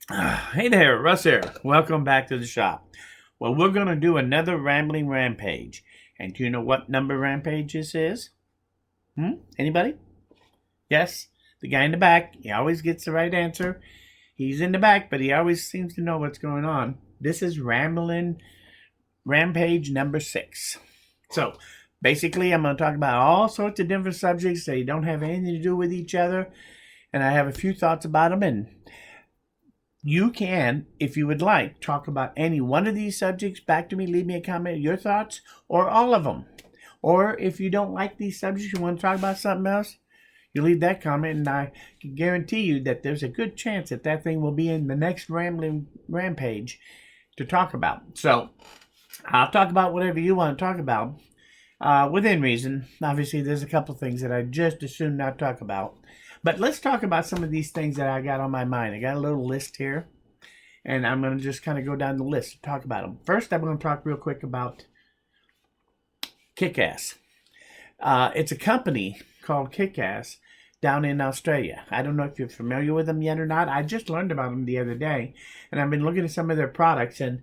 Hey there, Russ here. Welcome back to the shop. Well, we're going to do another rambling rampage. And do you know what number rampage this is? Anybody? Yes? The guy in the back. He always gets the right answer. He's in the back, but he always seems to know what's going on. This is rambling rampage number 6. So, basically, I'm going to talk about all sorts of different subjects. They don't have anything to do with each other. And I have a few thoughts about them. And you can, if you would like, talk about any one of these subjects back to me. Leave me a comment, your thoughts, or all of them. Or if you don't like these subjects, you want to talk about something else, you leave that comment, and I can guarantee you that there's a good chance that that thing will be in the next rambling rampage to talk about. So I'll talk about whatever you want to talk about within reason. Obviously, there's a couple things that I just as soon not talk about. But let's talk about some of these things that I got on my mind. I got a little list here, and I'm going to just kind of go down the list and talk about them. First, I'm going to talk real quick about Kick-Ass. It's a company called Kick-Ass down in Australia. I don't know if you're familiar with them yet or not. I just learned about them the other day, and I've been looking at some of their products, and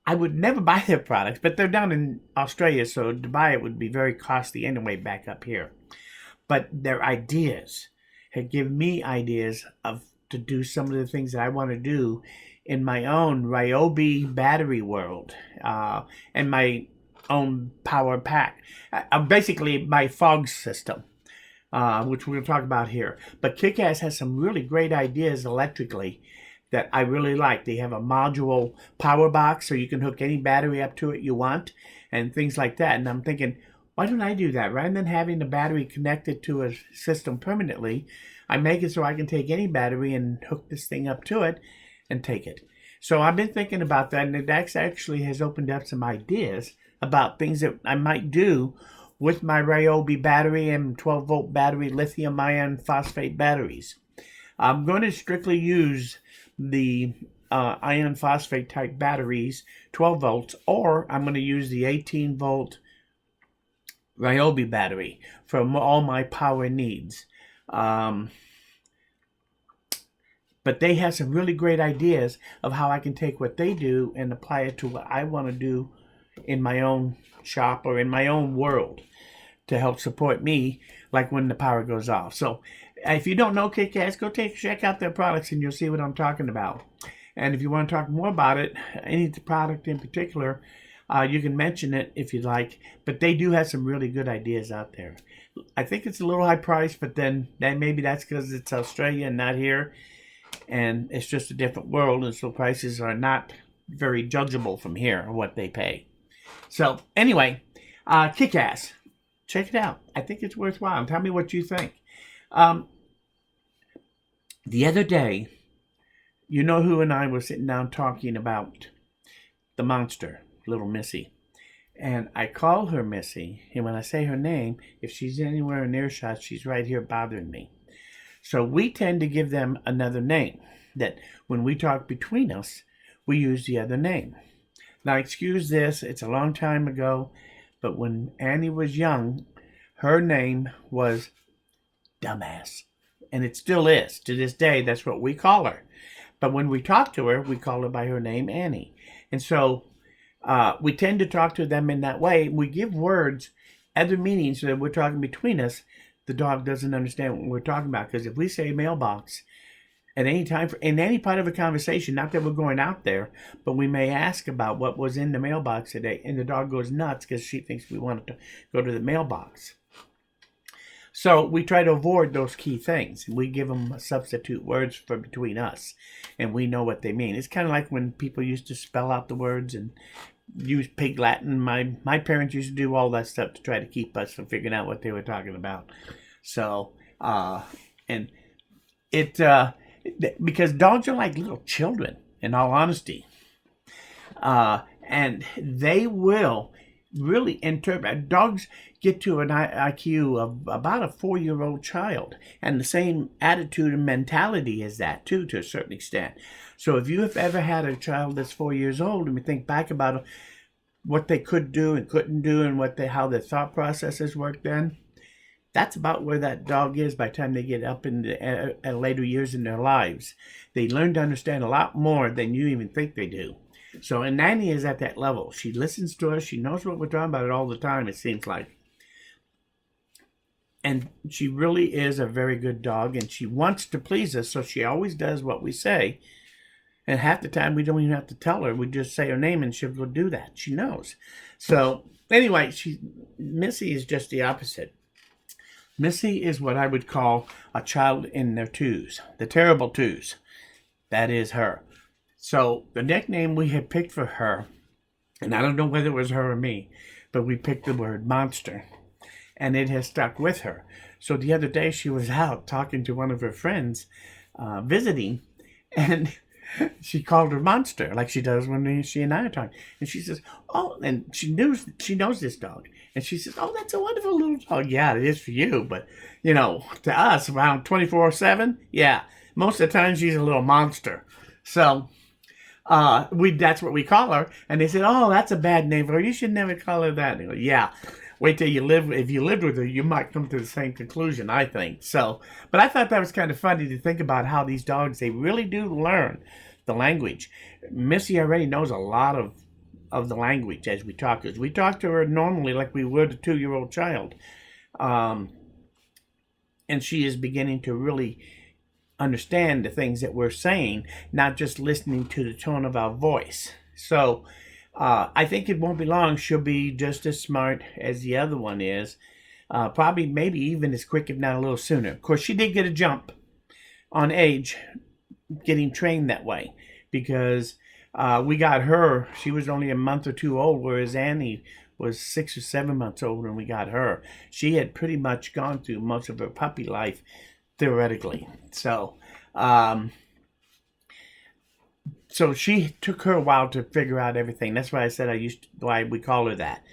I would never buy their products, but they're down in Australia, so to buy it would be very costly anyway back up here. But their ideas have given me ideas of to do some of the things that I want to do in my own Ryobi battery world and my own power pack. Basically, my fog system, which we're going to talk about here. But Kick-Ass has some really great ideas electrically that I really like. They have a module power box, so you can hook any battery up to it you want and things like that. And I'm thinking, why don't I do that? Rather than having the battery connected to a system permanently, I make it so I can take any battery and hook this thing up to it and take it. So I've been thinking about that, and it actually has opened up some ideas about things that I might do with my Ryobi battery and 12-volt battery lithium iron phosphate batteries. I'm going to strictly use the iron phosphate type batteries, 12 volts, or I'm going to use the 18-volt Ryobi battery for all my power needs. But they have some really great ideas of how I can take what they do and apply it to what I want to do in my own shop or in my own world to help support me, like when the power goes off. So if you don't know Kick-Ass, go check out their products and you'll see what I'm talking about. And if you want to talk more about it, any product in particular, you can mention it if you'd like, but they do have some really good ideas out there. I think it's a little high price, but then maybe that's because it's Australia and not here, and it's just a different world, and so prices are not very judgeable from here on what they pay. So anyway, Kick-Ass, check it out. I think it's worthwhile. Tell me what you think. The other day, you know who and I were sitting down talking about the monster, little Missy. And I call her Missy, and when I say her name, if she's anywhere in earshot, she's right here bothering me. So we tend to give them another name, that when we talk between us, we use the other name. Now, excuse this, it's a long time ago, but when Annie was young, her name was Dumbass. And it still is. To this day, that's what we call her. But when we talk to her, we call her by her name, Annie. And so we tend to talk to them in that way. We give words other meanings so that we're talking between us. The dog doesn't understand what we're talking about. Because if we say mailbox at any time, in any part of a conversation, not that we're going out there, but we may ask about what was in the mailbox today, and the dog goes nuts because she thinks we want to go to the mailbox. So we try to avoid those key things. We give them substitute words for between us, and we know what they mean. It's kind of like when people used to spell out the words and use pig Latin. My parents used to do all that stuff to try to keep us from figuring out what they were talking about. So, and it because dogs are like little children, in all honesty, and they will really interpret. Dogs get to an IQ of about a 4-year-old child, and the same attitude and mentality as that too, to a certain extent. So if you have ever had a child that's 4 years old, and we think back about what they could do and couldn't do, and how their thought processes work, then That's about where that dog is by the time they get up in the later years in their lives. They learn to understand a lot more than you even think they do. So, and Nanny is at that level. She listens to us. She knows what we're talking about all the time, it seems like. And she really is a very good dog, and she wants to please us, so she always does what we say. And half the time, we don't even have to tell her. We just say her name, and she'll do that. She knows. So, anyway, Missy is just the opposite. Missy is what I would call a child in their twos, the terrible twos. That is her. So the nickname we had picked for her, and I don't know whether it was her or me, but we picked the word monster, and it has stuck with her. So the other day she was out talking to one of her friends, visiting, and she called her monster like she does when she and I are talking. And she says, "Oh," and she knows this dog. And she says, "Oh, that's a wonderful little dog." Yeah, it is for you, but to us, around 24/7, yeah, most of the time she's a little monster. So that's what we call her. And they said, "Oh, that's a bad name for her. You should never call her that." And I go, yeah. Wait till if you lived with her, you might come to the same conclusion, I think. So, but I thought that was kind of funny to think about how these dogs, they really do learn the language. Missy already knows a lot of the language as we talk. As we talk to her normally like we would a 2-year-old child. And she is beginning to really understand the things that we're saying, not just listening to the tone of our voice. So, I think it won't be long. She'll be just as smart as the other one is. Probably, maybe even as quick, if not a little sooner. Of course, she did get a jump on age getting trained that way because we got her. She was only a month or two old, whereas Annie was 6 or 7 months old when we got her. She had pretty much gone through most of her puppy life, theoretically. So she took her a while to figure out everything. That's why I said why we call her that.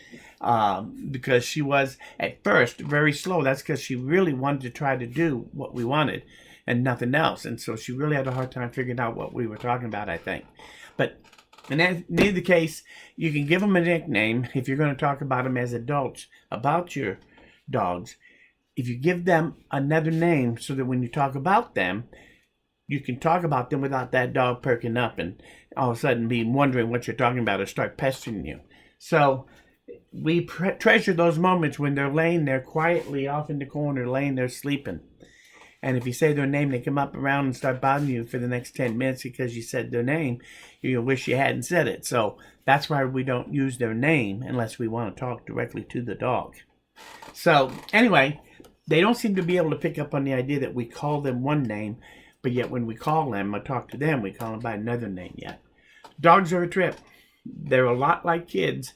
Because she was, at first, very slow. That's because she really wanted to try to do what we wanted and nothing else. And so she really had a hard time figuring out what we were talking about, I think. But in either case, you can give them a nickname if you're going to talk about them as adults, about your dogs. If you give them another name so that when you talk about them, you can talk about them without that dog perking up and all of a sudden be wondering what you're talking about or start pestering you. So we treasure those moments when they're laying there quietly off in the corner, laying there sleeping. And if you say their name, they come up around and start bothering you for the next 10 minutes because you said their name. You wish you hadn't said it. So that's why we don't use their name unless we want to talk directly to the dog. So anyway, they don't seem to be able to pick up on the idea that we call them one name, but yet when we call them or talk to them, we call them by another name yet. Dogs are a trip. They're a lot like kids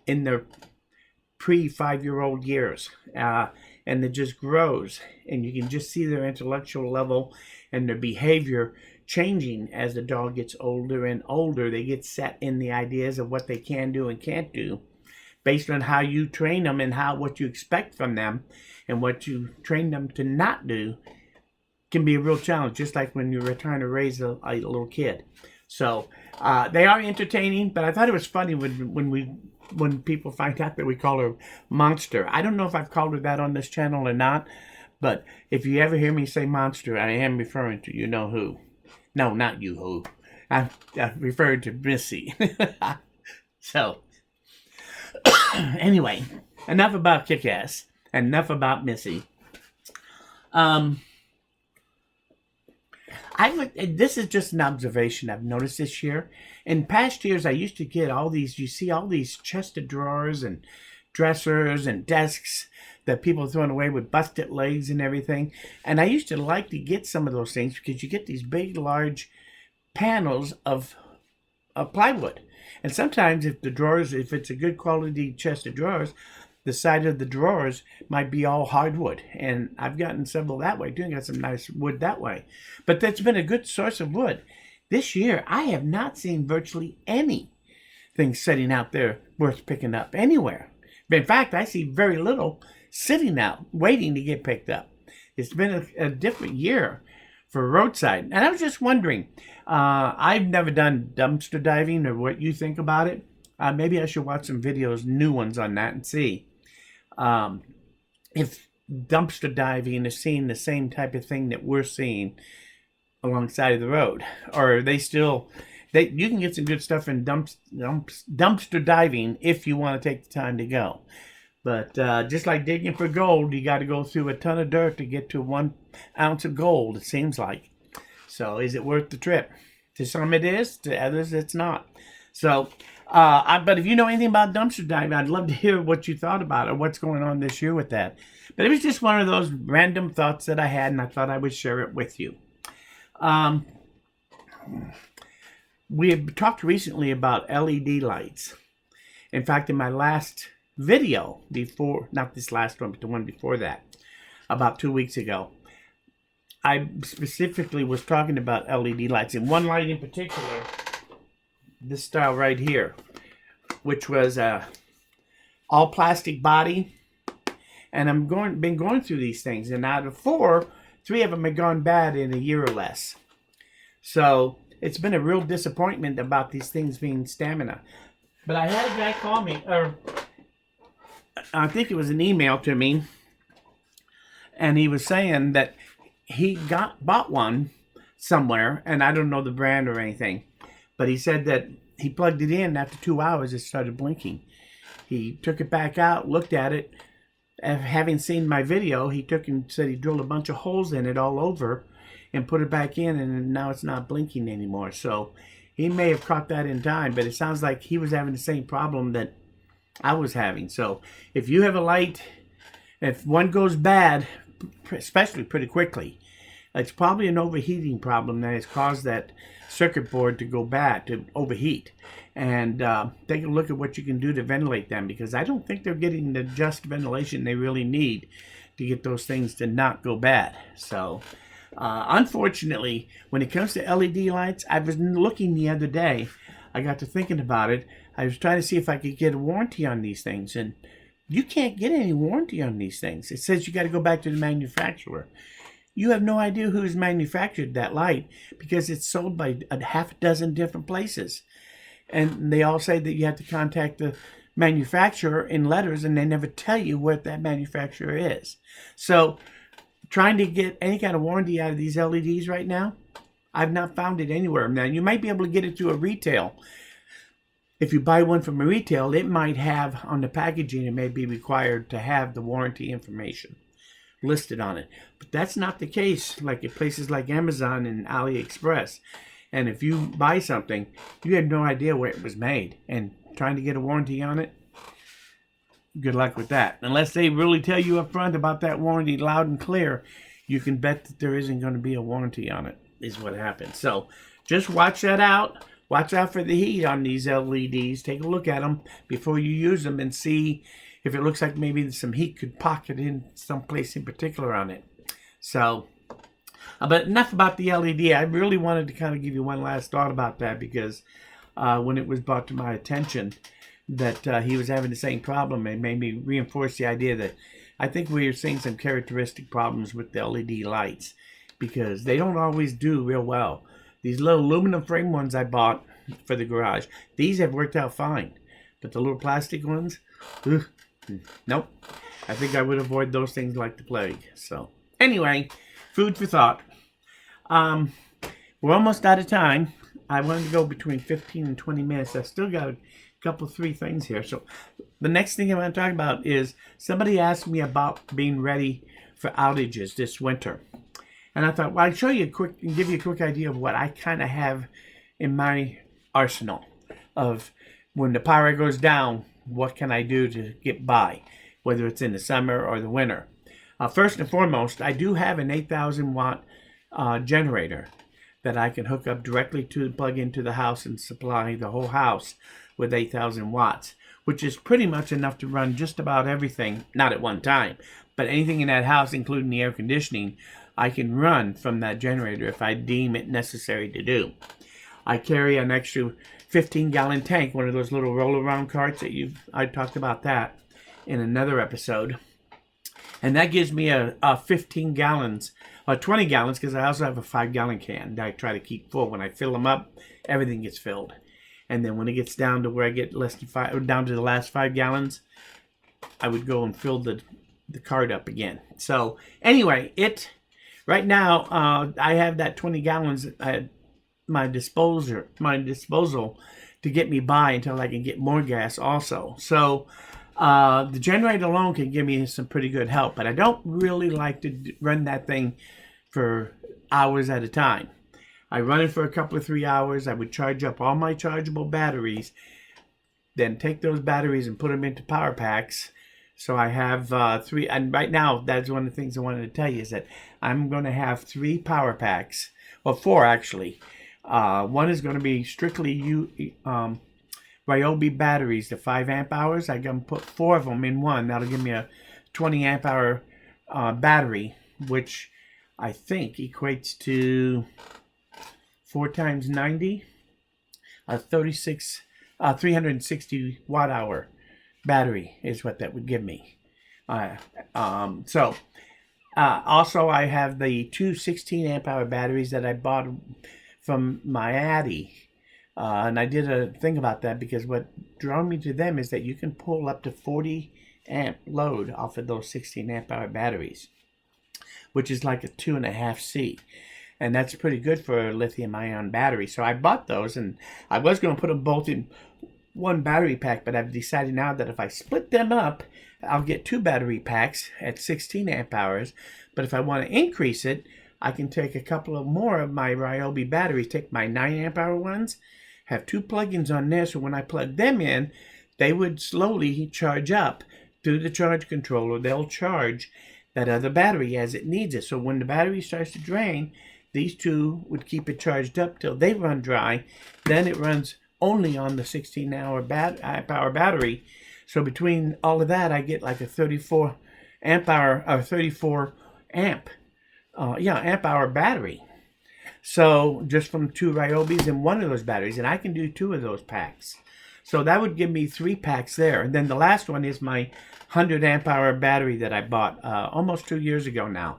in their pre-5-year-old years. And it just grows. And you can just see their intellectual level and their behavior changing as the dog gets older and older. They get set in the ideas of what they can do and can't do based on how you train them and what you expect from them and what you train them to not do. Can be a real challenge, just like when you're trying to raise a little kid. So they are entertaining, but I thought it was funny when people find out that we call her Monster. I don't know if I've called her that on this channel or not, but if you ever hear me say Monster, I am referring to you know who. No, not you who. I'm referring to Missy. So anyway, enough about Kick-Ass. Enough about Missy. This is just an observation I've noticed this year. In past years, I used to get all these chest of drawers and dressers and desks that people are throwing away with busted legs and everything. And I used to like to get some of those things because you get these big, large panels of plywood. And sometimes if it's a good quality chest of drawers, the side of the drawers might be all hardwood. And I've gotten several that way too. Got some nice wood that way. But that's been a good source of wood. This year, I have not seen virtually anything sitting out there worth picking up anywhere. In fact, I see very little sitting out, waiting to get picked up. It's been a different year for roadside. And I was just wondering, I've never done dumpster diving or what you think about it. Maybe I should watch some videos, new ones on that and see if dumpster diving is seeing the same type of thing that we're seeing alongside of the road, or are they still? You can get some good stuff in dumpster diving if you want to take the time to go. But just like digging for gold, you got to go through a ton of dirt to get to 1 ounce of gold, it seems like. So is it worth the trip? To some it is, to others it's not. So, but if you know anything about dumpster diving, I'd love to hear what you thought about it, what's going on this year with that. But it was just one of those random thoughts that I had, and I thought I would share it with you. We have talked recently about LED lights. In fact, in my last video, not this last one, but the one before that, about 2 weeks ago, I specifically was talking about LED lights, and one light in particular, this style right here, which was a all plastic body. And I've been going through these things, and out of 4, 3 of them have gone bad in a year or less. So it's been a real disappointment about these things being stamina. But I had a guy call me, or I think it was an email to me, and he was saying that he bought one somewhere, and I don't know the brand or anything, but he said that he plugged it in. After 2 hours, it started blinking. He took it back out, looked at it. Having seen my video, he took and said he drilled a bunch of holes in it all over and put it back in, and now it's not blinking anymore. So he may have caught that in time, but it sounds like he was having the same problem that I was having. So if you have a light, if one goes bad, especially pretty quickly, it's probably an overheating problem that has caused that circuit board to go bad, to overheat. And take a look at what you can do to ventilate them, because I don't think they're getting the just ventilation they really need to get those things to not go bad. So unfortunately, when it comes to LED lights, I was looking the other day, I got to thinking about it. I was trying to see if I could get a warranty on these things, and you can't get any warranty on these things. It says you got to go back to the manufacturer. You have no idea who's manufactured that light, because it's sold by a half a dozen different places. And they all say that you have to contact the manufacturer in letters, and they never tell you what that manufacturer is. So trying to get any kind of warranty out of these LEDs right now, I've not found it anywhere. Now, you might be able to get it through a retail. If you buy one from a retail, it might have on the packaging, it may be required to have the warranty information listed on it. But that's not the case like at places like Amazon and AliExpress. And if you buy something, you have no idea where it was made. And trying to get a warranty on it, good luck with that. Unless they really tell you up front about that warranty loud and clear, you can bet that there isn't going to be a warranty on it, is what happens. So just watch that out. Watch out for the heat on these LEDs. Take a look at them before you use them and see if it looks like maybe some heat could pocket in someplace in particular on it. So, but enough about the LED. I really wanted to kind of give you one last thought about that, because when it was brought to my attention that he was having the same problem, it made me reinforce the idea that I think we are seeing some characteristic problems with the LED lights, because they don't always do real well. These little aluminum frame ones I bought for the garage, these have worked out fine. But the little plastic ones, nope. I think I would avoid those things like the plague. So anyway, food for thought. We're almost out of time. I wanted to go between 15 and 20 minutes. I've still got a couple, 3 things here. So the next thing I want to talk about is somebody asked me about being ready for outages this winter. And I thought, well, I'd show you give you a quick idea of what I kind of have in my arsenal of when the power goes down, what can I do to get by, whether it's in the summer or the winter. First and foremost, I do have an 8,000 watt generator that I can hook up directly to plug into the house and supply the whole house with 8,000 watts, which is pretty much enough to run just about everything, not at one time, but anything in that house, including the air conditioning, I can run from that generator if I deem it necessary to do. I carry an extra 15-gallon tank, one of those little roll-around carts that I talked about that in another episode. And that gives me a 15 gallons, or 20 gallons, because I also have a 5-gallon can that I try to keep full. When I fill them up, everything gets filled. And then when it gets down to where I get down to the last 5 gallons, I would go and fill the the card up again. So anyway, right now I have that 20 gallons at my disposal to get me by until I can get more gas also. So the generator alone can give me some pretty good help, but I don't really like to run that thing for hours at a time. I run it for a couple of 3 hours. I would charge up all my chargeable batteries, then take those batteries and put them into power packs. So I have 3, and right now that's one of the things I wanted to tell you is that I'm going to have 3 power packs, well 4 actually. One is going to be strictly Ryobi batteries, the 5 amp hours. I'm going to put 4 of them in one. That'll give me a 20 amp hour battery, which I think equates to 4 times 90, 360 watt hour battery is what that would give me. Also I have the 2 16 amp hour batteries that I bought from my Addy. And I did a thing about that because what drew me to them is that you can pull up to 40 amp load off of those 16 amp hour batteries, which is like a 2.5 C. And that's pretty good for a lithium ion battery. So I bought those, and I was going to put them both in one battery pack, but I've decided now that if I split them up, I'll get 2 battery packs at 16 amp hours. But if I want to increase it, I can take a couple of more of my Ryobi batteries, take my 9 amp hour ones, have 2 plugins on there, so when I plug them in, they would slowly charge up through the charge controller. They'll charge that other battery as it needs it. So when the battery starts to drain, these 2 would keep it charged up till they run dry. Then it runs only on the 16 amp hour battery. So between all of that, I get like a 34 amp hour or 34 amp hour battery. So just from 2 Ryobis and one of those batteries, and I can do 2 of those packs. So that would give me 3 packs there. And then the last one is my 100 amp hour battery that I bought almost 2 years ago now.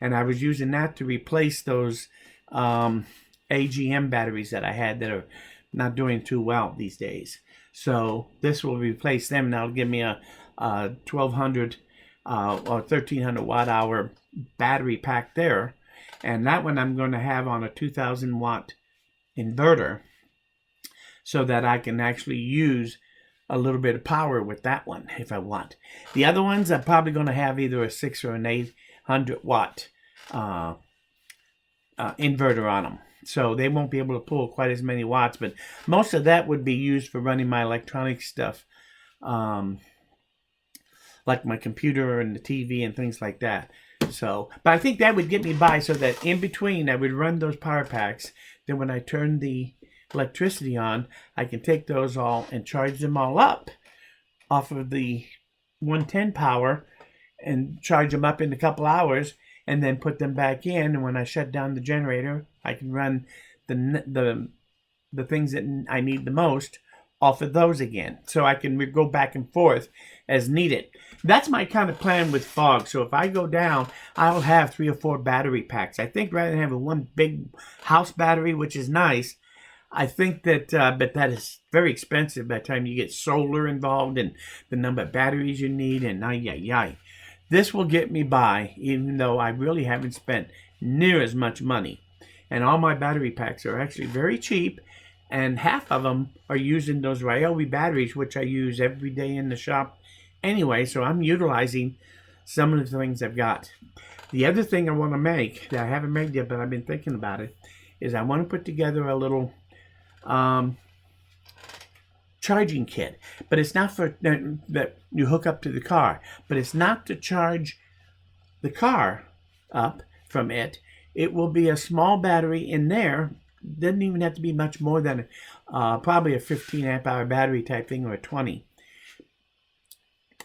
And I was using that to replace those AGM batteries that I had that are not doing too well these days. So this will replace them, and that'll give me a 1200 or 1300 watt hour battery pack there. And that one I'm going to have on a 2000 watt inverter so that I can actually use a little bit of power with that one if I want. The other ones I'm probably going to have either a 6 or an 800 watt inverter on them. So they won't be able to pull quite as many watts, but most of that would be used for running my electronic stuff, like my computer and the TV and things like that. So, but I think that would get me by so that in between I would run those power packs. Then when I turn the electricity on, I can take those all and charge them all up off of the 110 power and charge them up in a couple hours and then put them back in. And when I shut down the generator, I can run the things that I need the most off of those again. So I can go back and forth as needed. That's my kind of plan with fog. So if I go down, I'll have 3 or 4 battery packs. I think rather than having one big house battery, which is nice, I think that, but that is very expensive by the time you get solar involved and the number of batteries you need and This will get me by, even though I really haven't spent near as much money. And all my battery packs are actually very cheap, and half of them are using those Ryobi batteries, which I use every day in the shop anyway, so I'm utilizing some of the things I've got. The other thing I want to make, that I haven't made yet, but I've been thinking about it, is I want to put together a little charging kit. But it's not for that you hook up to the car. But it's not to charge the car up from it. It will be a small battery in there. Doesn't even have to be much more than probably a 15 amp hour battery type thing or a 20.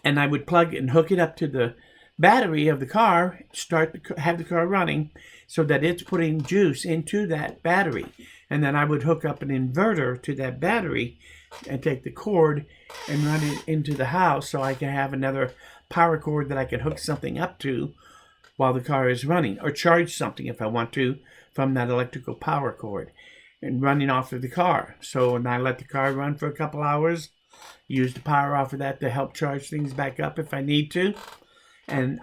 And I would plug and hook it up to the battery of the car, have the car running so that it's putting juice into that battery. And then I would hook up an inverter to that battery and take the cord and run it into the house so I can have another power cord that I can hook something up to while the car is running, or charge something if I want to from that electrical power cord and running off of the car. So when I let the car run for a couple hours, use the power off of that to help charge things back up if I need to. And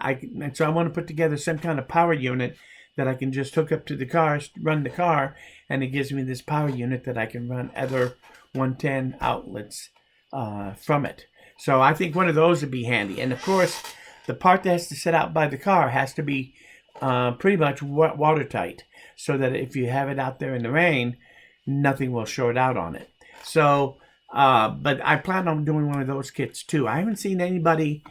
so I want to put together some kind of power unit that I can just hook up to the car, run the car, and it gives me this power unit that I can run other 110 outlets from it. So I think one of those would be handy. And of course, the part that has to sit out by the car has to be pretty much watertight, so that if you have it out there in the rain, nothing will short out on it. So, but I plan on doing one of those kits too. I haven't seen anybody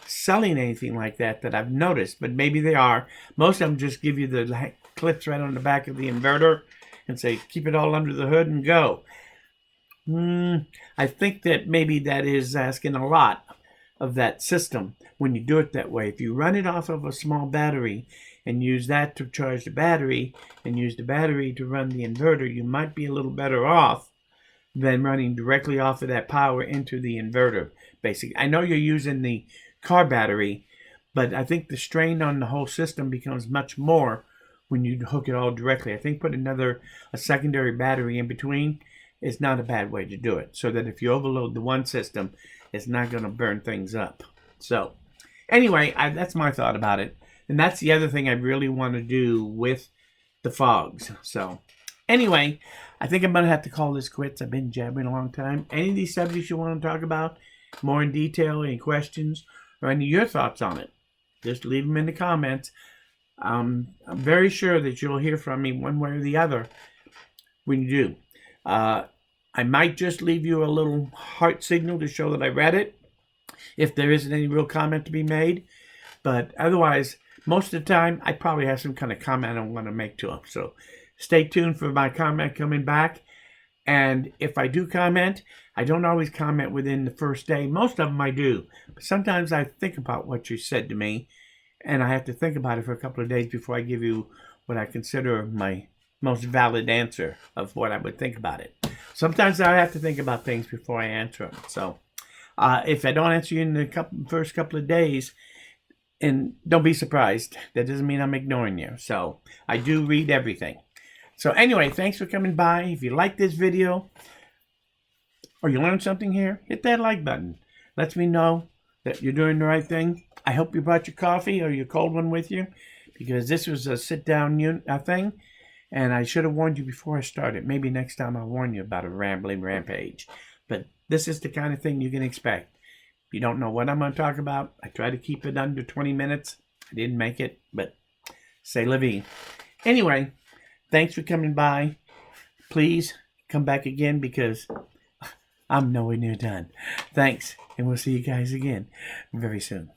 selling anything like that I've noticed, but maybe they are. Most of them just give you the clips right on the back of the inverter and say, keep it all under the hood and go. I think that maybe that is asking a lot of that system when you do it that way. If you run it off of a small battery and use that to charge the battery and use the battery to run the inverter, you might be a little better off than running directly off of that power into the inverter. Basically, I know you're using the car battery, but I think the strain on the whole system becomes much more when you hook it all directly. I think put a secondary battery in between is not a bad way to do it, so that if you overload the one system, it's not going to burn things up. So anyway, that's my thought about it. And that's the other thing I really want to do with the fogs. So anyway, I think I'm going to have to call this quits. I've been jabbering a long time. Any of these subjects you want to talk about more in detail, any questions, or any of your thoughts on it, just leave them in the comments. I'm very sure that you'll hear from me one way or the other when you do. I might just leave you a little heart signal to show that I read it, if there isn't any real comment to be made. But otherwise, most of the time, I probably have some kind of comment I want to make to them. So stay tuned for my comment coming back. And if I do comment, I don't always comment within the first day. Most of them I do. But sometimes I think about what you said to me, and I have to think about it for a couple of days before I give you what I consider my most valid answer of what I would think about it. Sometimes I have to think about things before I answer them. So if I don't answer you in the first couple of days, and don't be surprised. That doesn't mean I'm ignoring you. So I do read everything. So anyway, thanks for coming by. If you like this video or you learned something here, hit that like button. Lets me know that you're doing the right thing. I hope you brought your coffee or your cold one with you, because this was a sit-down thing. And I should have warned you before I started. Maybe next time I'll warn you about a rambling rampage. But this is the kind of thing you can expect. If you don't know what I'm going to talk about, I try to keep it under 20 minutes. I didn't make it, but c'est la vie. Anyway, thanks for coming by. Please come back again, because I'm nowhere near done. Thanks, and we'll see you guys again very soon.